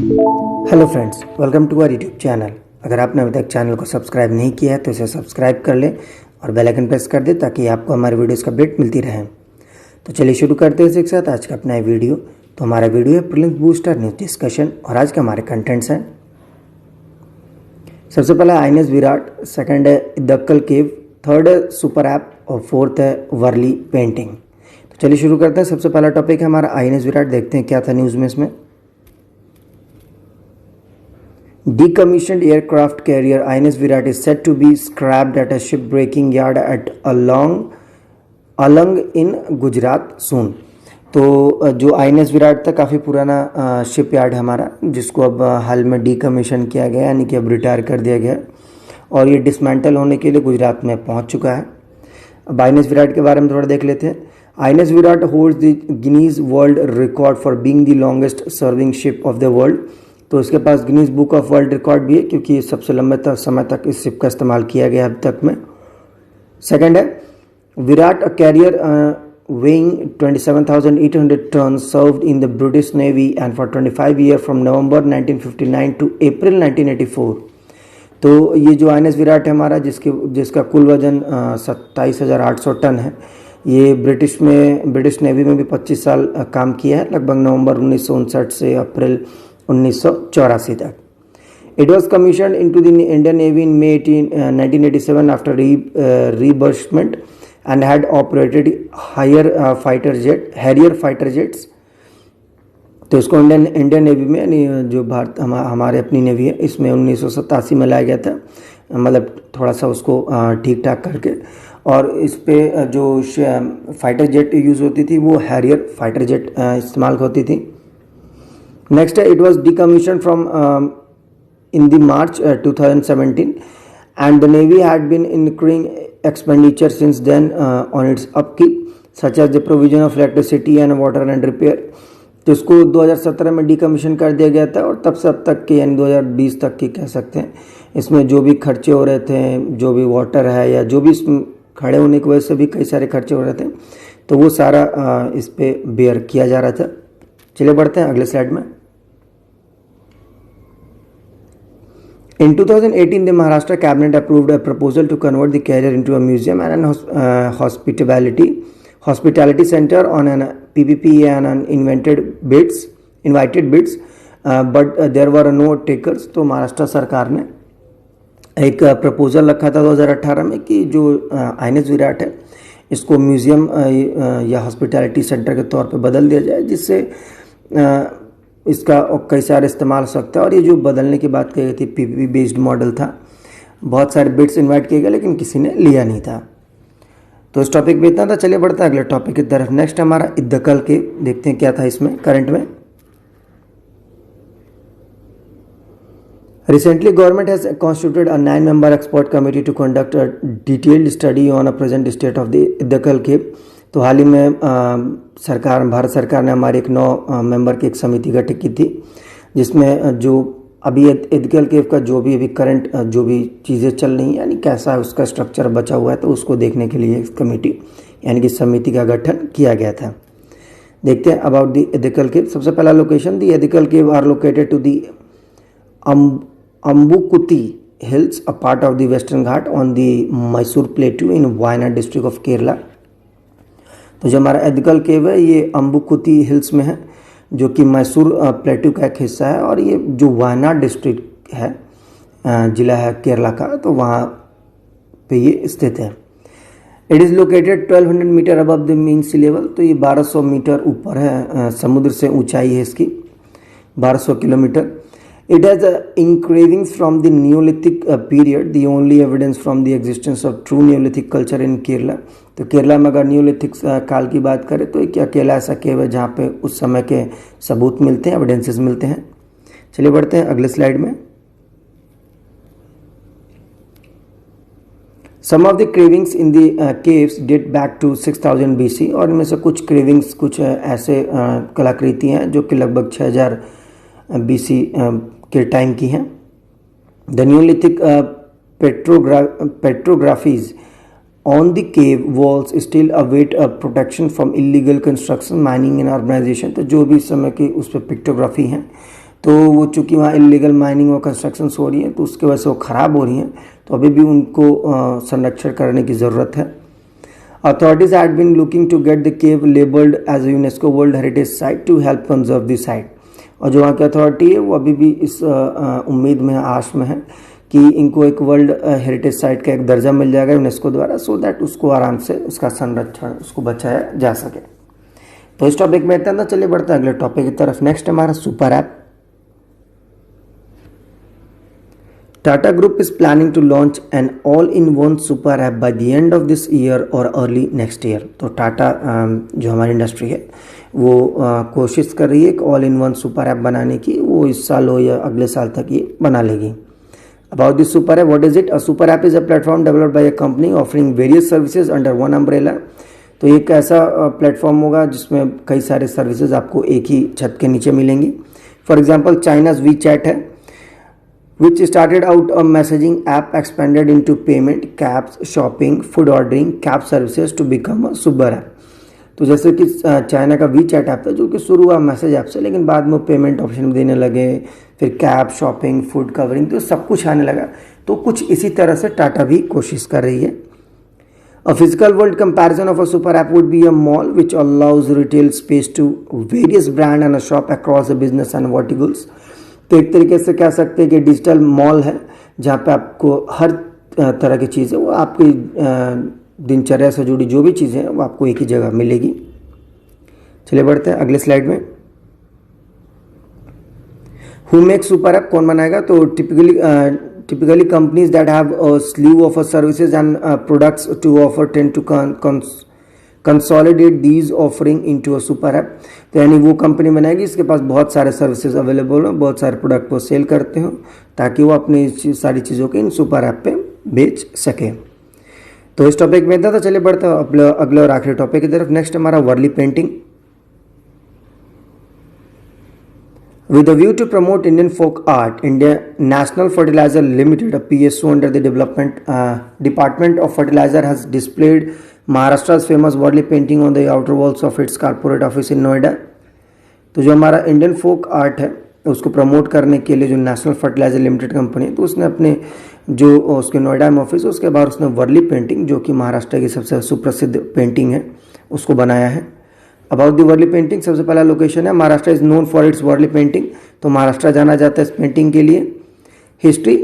Hello friends, welcome to our YouTube channel. अगर आपने अभी तक चैनल को सब्सक्राइब नहीं किया है तो इसे सब्सक्राइब कर लें और बेल आइकन प्रेस कर दें ताकि आपको हमारे वीडियोस का अपडेट मिलती रहे। तो चलिए शुरू करते हैं इसके साथ आज का अपना वीडियो। तो हमारा वीडियो है प्रीलिम्स बूस्टर न्यूज डिस्कशन और आज के हमारे कंटेंट्स हैं। सबसे पहला आईएनएस विराट, सेकंड है इद्दक्कल केव, थर्ड है सुपर ऐप और फोर्थ है वर्ली पेंटिंग। तो चलिए शुरू करते हैं। सबसे पहला टॉपिक है हमारा आईएनएस विराट। देखते हैं क्या था न्यूज़ में इसमें। Decommissioned aircraft carrier INS Virat is set to be scrapped at a shipbreaking yard at Alang in Gujarat soon। तो जो INS विराट था काफ़ी पुराना शिप यार्ड हमारा, जिसको अब हाल में डीकमीशन किया गया, यानी कि अब रिटायर कर दिया गया और ये डिसमेंटल होने के लिए गुजरात में पहुंच चुका है। अब INS विराट के बारे में थोड़ा देख लेते हैं। INS Viraat holds the Guinness world record for being the longest serving ship of the world. तो इसके पास Guinness book of world record भी है क्योंकि सबसे लंबे समय तक इस शिप का इस्तेमाल किया गया अब तक में। सेकंड है विराट, अ career weighing 27,800 tons, served in the British Navy and for 25 years from November 1959 to April 1984। तो ये जो INS विराट है हमारा, जिसका कुल वजन 27,800 टन है, ये ब्रिटिश नेवी में भी 25 साल काम किया है, लगभग नवंबर 1959 से अप्रैल 1984 तक। It was commissioned into the Indian Navy in May 1987 after refurbishment and had operated Harrier fighter jets। तो इसको इंडियन नेवी में, यानी जो भारत हमारे अपनी नेवी है, इसमें 1987 में लाया गया था, मतलब थोड़ा सा उसको ठीक ठाक करके। और इस पे जो फाइटर जेट यूज़ होती थी वो हैरियर फाइटर जेट इस्तेमाल होती थी। Next, it was decommissioned from in the March 2017, and the Navy had been incurring expenditure since then on its upkeep, such as the provision of electricity and water and repair। तो इसको 2017 में decommission कर दिया गया था और तब से अब तक के, यानी 2020 तक की कह सकते हैं, इसमें जो भी खर्चे हो रहे थे, जो भी वाटर है या जो भी खड़े होने की वजह से भी कई सारे खर्चे हो रहे थे, तो वो सारा इस पे बेयर किया जा रहा था। चलिए बढ़ते हैं अगले स्लाइड में। In 2018, the Maharashtra cabinet approved a proposal to convert the carrier into a museum and a hospitality center on an PPP and an invited bids, but there were no takers। तो महाराष्ट्र सरकार ने एक proposal रखा था 2018 में कि जो INS Virat है इसको म्यूज़ियम या हॉस्पिटैलिटी सेंटर के तौर पे बदल दिया जाए, जिससे इसका कई सारे इस्तेमाल हो सकता है। और ये जो बदलने की बात कही गई थी, पीपीपी बेस्ड मॉडल था, बहुत सारे बिड्स इनवाइट किए गए लेकिन किसी ने लिया नहीं था। तो इस टॉपिक पे इतना था। चलिए बढ़ते हैं अगले टॉपिक की तरफ। नेक्स्ट हमारा इद्दक्कल के, देखते हैं क्या था इसमें करंट में। Recently government has constituted a 9-member expert committee to conduct a detailed study on a present state of the Edakkal cave. तो हाल ही में भारत सरकार ने हमारी एक 9 मेंबर की एक समिति गठित की थी, जिसमें जो अभी इद्दक्कल केव का जो भी अभी करंट जो भी चीज़ें चल रही हैं, यानी कैसा उसका स्ट्रक्चर बचा हुआ है, तो उसको देखने के लिए एक कमेटी यानी कि समिति का गठन किया गया था। देखते हैं अबाउट द इद्दक्कल केव। सबसे पहला location, the Edakkal cave are located to the Ambukuthi hills, a part of the Western Ghat on the Mysore plateau in Wayanad district of Kerala. तो जो हमारा इद्दक्कल केव है ये अम्बुकुती हिल्स में है, जो कि मैसूर प्लेट्यू का एक हिस्सा है, और ये जो वायनाड डिस्ट्रिक्ट है, जिला है केरला का, तो वहाँ पे ये स्थित है। It is located 1200 metre above the mean sea level. तो ये 1200 मीटर ऊपर है, समुद्र से ऊंचाई है इसकी 1200 kilometre. It has engravings from the Neolithic period, the only evidence from the existence of true Neolithic culture in Kerala। तो केरला में अगर न्यूलिथिक काल की बात करें तो एक अकेला ऐसा केव है जहाँ पे उस समय के सबूत मिलते हैं, एविडेंसेस मिलते हैं। चलिए बढ़ते हैं अगले स्लाइड में। Some of the carvings in the caves date back to 6000 BC, और इनमें से कुछ carvings, कुछ ऐसे कलाकृति हैं जो कि लगभग 6000 BC के टाइम की हैं। The neolithic petroglyphs on the cave walls still await protection from illegal construction, mining and urbanisation. तो जो भी समय की उस पर पिक्टोग्राफी हैं तो वो चूँकि वहाँ इलीगल माइनिंग और कंस्ट्रक्शंस हो रही है तो उसकी वजह से वो ख़राब हो रही हैं, तो अभी भी उनको संरक्षण करने की ज़रूरत है। Authorities had been looking to get the cave labeled as a UNESCO World Heritage Site to help conserve the site. और जो वहाँ की अथॉरिटी है वो अभी भी इस उम्मीद में आश में है कि इनको एक वर्ल्ड हेरिटेज साइट का एक दर्जा मिल जाएगा यूनेस्को द्वारा, सो दैट उसको आराम से उसका संरक्षण उसको बचाया जा सके। तो इस टॉपिक में इतना, चलिए बढ़ते हैं अगले टॉपिक की तरफ। नेक्स्ट हमारा super app. Tata Group is planning to launch an all-in-one super app by the end of this year or early next year. तो टाटा जो हमारी इंडस्ट्री है वो कोशिश कर रही है एक all in one super app बनाने की, वो इस साल हो या अगले साल तक ये बना लेगी। About this super app, what is it? A super app is a platform developed by a company offering various services under one umbrella. तो एक ऐसा प्लेटफॉर्म होगा जिसमें कई सारे सर्विसेज आपको एक ही छत के नीचे मिलेंगी। फॉर एग्जाम्पल चाइनाज WeChat है, which started out a messaging app expanded into payment, cabs, shopping, food ordering, cab services to become a super app. तो जैसे कि चाइना का WeChat ऐप था जो कि शुरू हुआ मैसेज ऐप से, लेकिन बाद में पेमेंट ऑप्शन देने लगे, फिर कैब, शॉपिंग, फूड कवरिंग, तो सब कुछ आने लगा। तो कुछ इसी तरह से टाटा भी कोशिश कर रही है। A physical world comparison of a super app would be a mall which allows retail space to various brand and a shop across the business and verticals. तो एक तरीके से कह सकते हैं कि डिजिटल मॉल है जहाँ पे आपको हर तरह की चीज़ें वो आपकी दिनचर्या से जुड़ी जो भी चीज़ें हैं वो आपको एक ही जगह मिलेगी। चलिए बढ़ते हैं अगले स्लाइड में। हु मेक सुपर ऐप, कौन बनाएगा? तो typically companies that have a sleeve of services and products to offer tend to consolidate these offering into a super app. तो यानी वो कंपनी बनाएगी इसके पास बहुत सारे सर्विसेज अवेलेबल हो, बहुत सारे प्रोडक्ट को सेल करते हो, ताकि वो अपनी सारी चीज़ों को इन सुपर ऐप पे बेच सके। तो इस टॉपिक में था, तो चलिए बढ़ते हैं अगले और आखिरी टॉपिक की तरफ। नेक्स्ट हमारा Warli painting. With a view to promote Indian folk art, India National Fertilizer Limited, a PSU under the Department of Fertilizer, has displayed Maharashtra's famous Worli painting on the outer walls of its corporate office in Noida. तो जो हमारा Indian folk art है उसको promote करने के लिए जो national fertiliser limited company है, तो उसने अपने जो उसके नोएडा में ऑफिस है उसके बाहर उसने वर्ली पेंटिंग, जो कि महाराष्ट्र की सबसे सुप्रसिद्ध पेंटिंग है, उसको बनाया है। अबाउट दी वर्ली पेंटिंग, सबसे पहला लोकेशन है Maharashtra is known for its Warli painting. तो महाराष्ट्र जाना जाता है इस पेंटिंग के लिए। हिस्ट्री,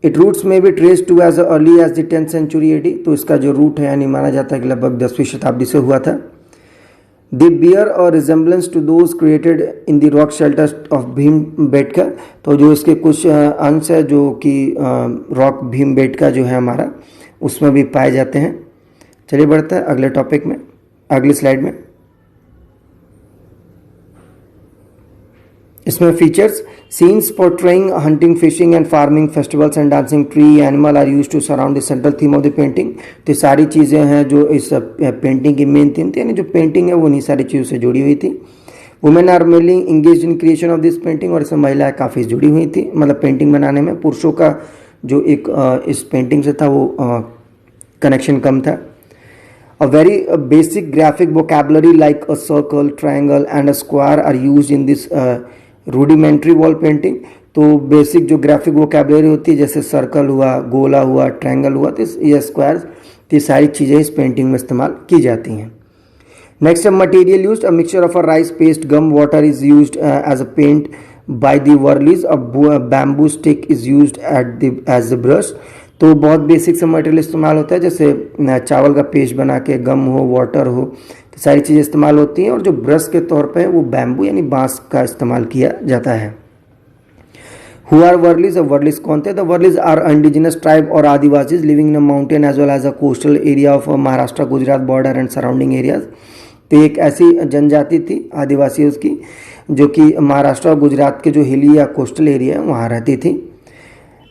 इट रूट्स में be trace to as early as the 10th century AD। तो इसका जो रूट है यानी माना जाता है कि लगभग 10वीं शताब्दी से हुआ था। दे बियर और resemblance to those created in the rock shelters of Bhimbetka. तो जो इसके कुछ अंश है जो कि रॉक भीमबेटका जो है हमारा, उसमें भी पाए जाते हैं। चलिए बढ़ते हैं अगले टॉपिक में, अगली स्लाइड में। इसमें features, scenes portraying hunting, fishing and farming, festivals and dancing, tree, animal are used to surround the central theme of the painting. तो सारी चीज़ें हैं जो इस पेंटिंग की मेन थीम थी, यानी जो पेंटिंग है वो इन्हीं सारी चीज़ों से जुड़ी हुई थी। Women are mainly engage in creation of this painting, और इसमें महिलाएं काफ़ी जुड़ी हुई थी, मतलब पेंटिंग बनाने में। पुरुषों का जो एक इस पेंटिंग से था वो कनेक्शन कम था। A very basic graphic vocabulary like a circle, triangle and a square are used in this rudimentary wall painting। तो बेसिक जो ग्राफिक वोकेबलरी होती है जैसे सर्कल हुआ, गोला हुआ, ट्रायंगल हुआ, तो ये स्क्वायर, तो ये सारी चीज़ें इस पेंटिंग में इस्तेमाल की जाती हैं। Next material used, a mixture of a rice paste, gum, water is used as a paint by the Warlis. A bamboo stick is used as the brush. तो बहुत बेसिक सा मटेरियल इस्तेमाल होता है, जैसे चावल का पेस्ट बना के, गम हो, वाटर हो, तो सारी चीज़ें इस्तेमाल होती हैं। और जो ब्रश के तौर पे है वो बैम्बू यानी बांस का इस्तेमाल किया जाता है। Who are वर्लीज? वर्लीज कौन थे? The Warlis are indigenous tribe और आदिवासीज living in a mountain as well as a coastal area of Maharashtra, Gujarat border and surrounding areas. तो एक ऐसी जनजाति थी आदिवासियों की जो कि महाराष्ट्र और गुजरात के जो हिली या कोस्टल एरिया है वहाँ रहती थी।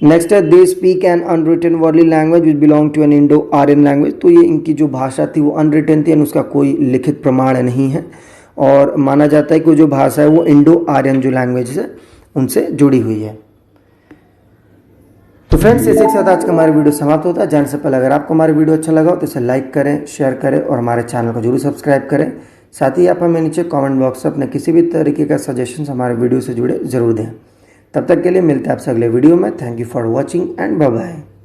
नेक्स्ट है, they speak an unwritten Warli language which belong to an Indo Aryan language. तो ये इनकी जो भाषा थी वो अनरिटन थी, उसका कोई लिखित प्रमाण नहीं है, और माना जाता है कि जो भाषा है वो इंडो आर्यन जो लैंग्वेज है उनसे जुड़ी हुई है। तो फ्रेंड्स, इसी के साथ आज का हमारा वीडियो समाप्त होता है। जाने से पहले अगर आपको हमारा वीडियो अच्छा लगा हो तो इसे लाइक करें, शेयर करें और हमारे चैनल को जरूर सब्सक्राइब करें, साथ ही आप हमें नीचे कमेंट बॉक्स में अपने किसी भी तरीके का सजेशंस हमारे वीडियो से जुड़े ज़रूर दें। तब तक के लिए मिलते हैं आपसे अगले वीडियो में। Thank you for watching and bye bye.